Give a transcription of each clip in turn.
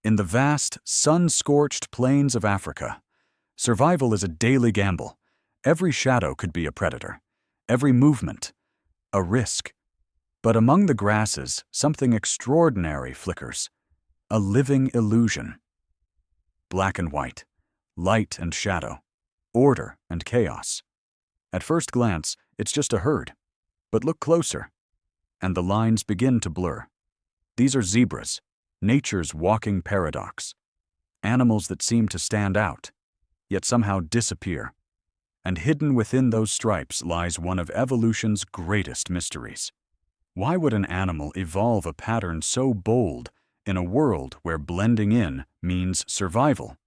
In the vast, sun-scorched plains of Africa, survival is a daily gamble. Every shadow could be a predator, every movement, a risk. But among the grasses, something extraordinary flickers, a living illusion. Black and white, light and shadow, order and chaos. At first glance, it's just a herd. But look closer, and the lines begin to blur. These are zebras, nature's walking paradox. Animals that seem to stand out, yet somehow disappear. And hidden within those stripes lies one of evolution's greatest mysteries. Why would an animal evolve a pattern so bold in a world where blending in means survival?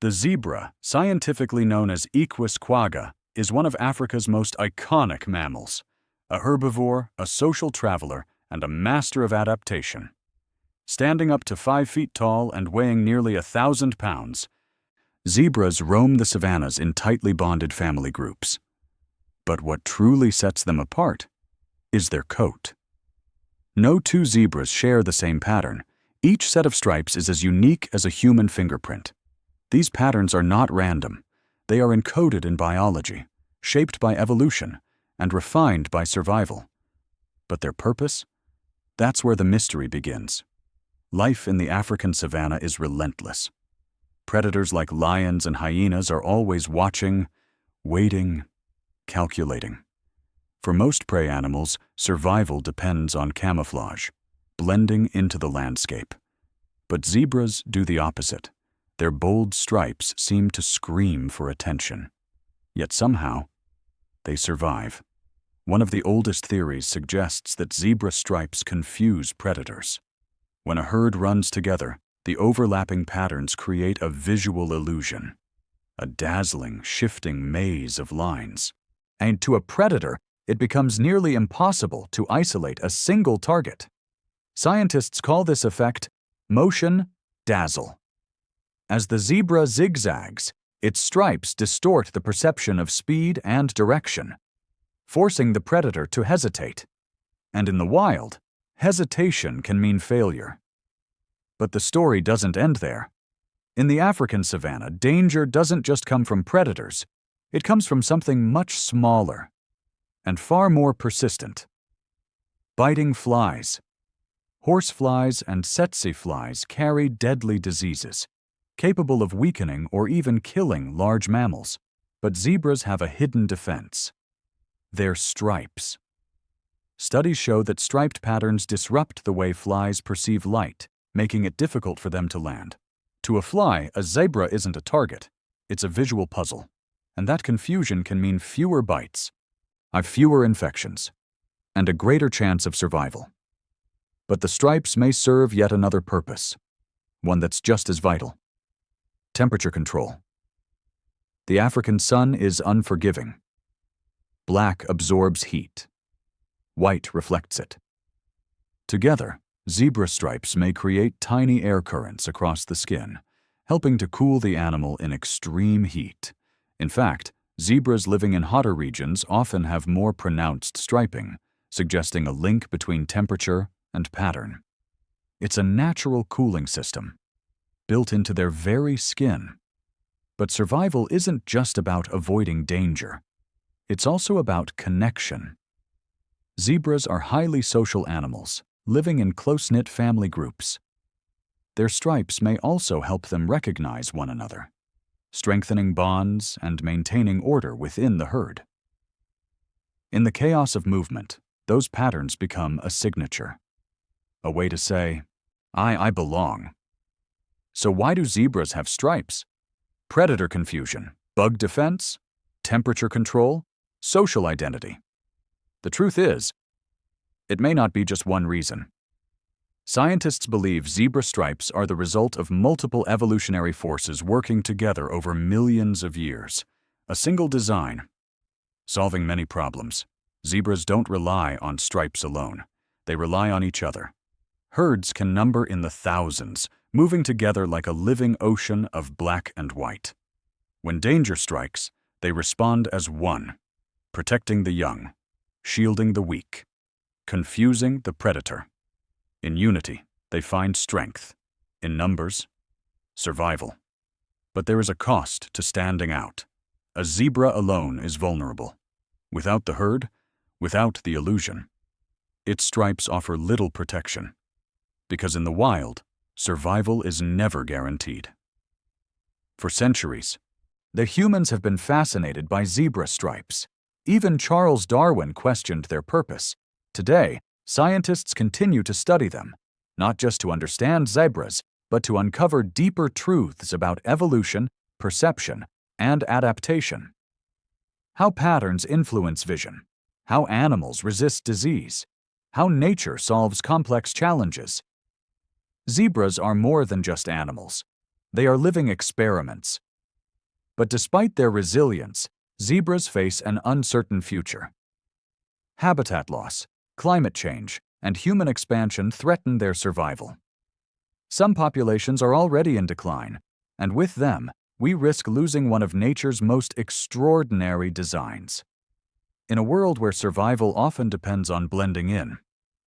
The zebra, scientifically known as Equus quagga, is one of Africa's most iconic mammals. A herbivore, a social traveler, and a master of adaptation. Standing up to 5 feet tall and weighing nearly 1,000 pounds, zebras roam the savannas in tightly bonded family groups. But what truly sets them apart is their coat. No two zebras share the same pattern. Each set of stripes is as unique as a human fingerprint. These patterns are not random. They are encoded in biology, shaped by evolution, and refined by survival. But their purpose? That's where the mystery begins. Life in the African savanna is relentless. Predators like lions and hyenas are always watching, waiting, calculating. For most prey animals, survival depends on camouflage, blending into the landscape. But zebras do the opposite. Their bold stripes seem to scream for attention. Yet somehow, they survive. One of the oldest theories suggests that zebra stripes confuse predators. When a herd runs together, the overlapping patterns create a visual illusion, a dazzling, shifting maze of lines. And to a predator, it becomes nearly impossible to isolate a single target. Scientists call this effect motion dazzle. As the zebra zigzags, its stripes distort the perception of speed and direction, forcing the predator to hesitate. And in the wild, hesitation can mean failure. But the story doesn't end there. In the African savanna, danger doesn't just come from predators. It comes from something much smaller and far more persistent. Biting flies. Horseflies and tsetse flies carry deadly diseases, capable of weakening or even killing large mammals. But zebras have a hidden defense: their stripes. Studies show that striped patterns disrupt the way flies perceive light, making it difficult for them to land. To a fly, a zebra isn't a target, it's a visual puzzle. And that confusion can mean fewer bites, fewer infections, and a greater chance of survival. But the stripes may serve yet another purpose, one that's just as vital: temperature control. The African sun is unforgiving. Black absorbs heat. White reflects it. Together, zebra stripes may create tiny air currents across the skin, helping to cool the animal in extreme heat. In fact, zebras living in hotter regions often have more pronounced striping, suggesting a link between temperature and pattern. It's a natural cooling system, built into their very skin. But survival isn't just about avoiding danger. It's also about connection. Zebras are highly social animals, living in close-knit family groups. Their stripes may also help them recognize one another, strengthening bonds and maintaining order within the herd. In the chaos of movement, those patterns become a signature, a way to say, I belong. So why do zebras have stripes? Predator confusion, bug defense, temperature control, social identity. The truth is, it may not be just one reason. Scientists believe zebra stripes are the result of multiple evolutionary forces working together over millions of years. A single design, solving many problems. Zebras don't rely on stripes alone. They rely on each other. Herds can number in the thousands, moving together like a living ocean of black and white. When danger strikes, they respond as one, protecting the young, shielding the weak, confusing the predator. In unity, they find strength. In numbers, survival. But there is a cost to standing out. A zebra alone is vulnerable. Without the herd, without the illusion, its stripes offer little protection. Because in the wild, survival is never guaranteed. For centuries, the humans have been fascinated by zebra stripes. Even Charles Darwin questioned their purpose. Today, scientists continue to study them, not just to understand zebras, but to uncover deeper truths about evolution, perception, and adaptation. How patterns influence vision, how animals resist disease, how nature solves complex challenges. Zebras are more than just animals. They are living experiments. But despite their resilience, zebras face an uncertain future. Habitat loss, climate change, and human expansion threaten their survival. Some populations are already in decline, and with them, we risk losing one of nature's most extraordinary designs. In a world where survival often depends on blending in,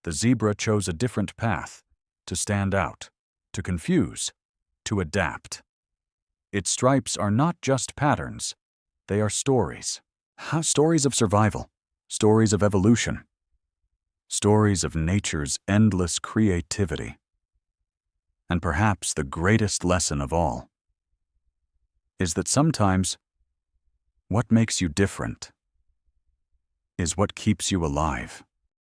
the zebra chose a different path: to stand out, to confuse, to adapt. Its stripes are not just patterns, they are stories. Stories of survival, stories of evolution, stories of nature's endless creativity. And perhaps the greatest lesson of all is that sometimes what makes you different is what keeps you alive.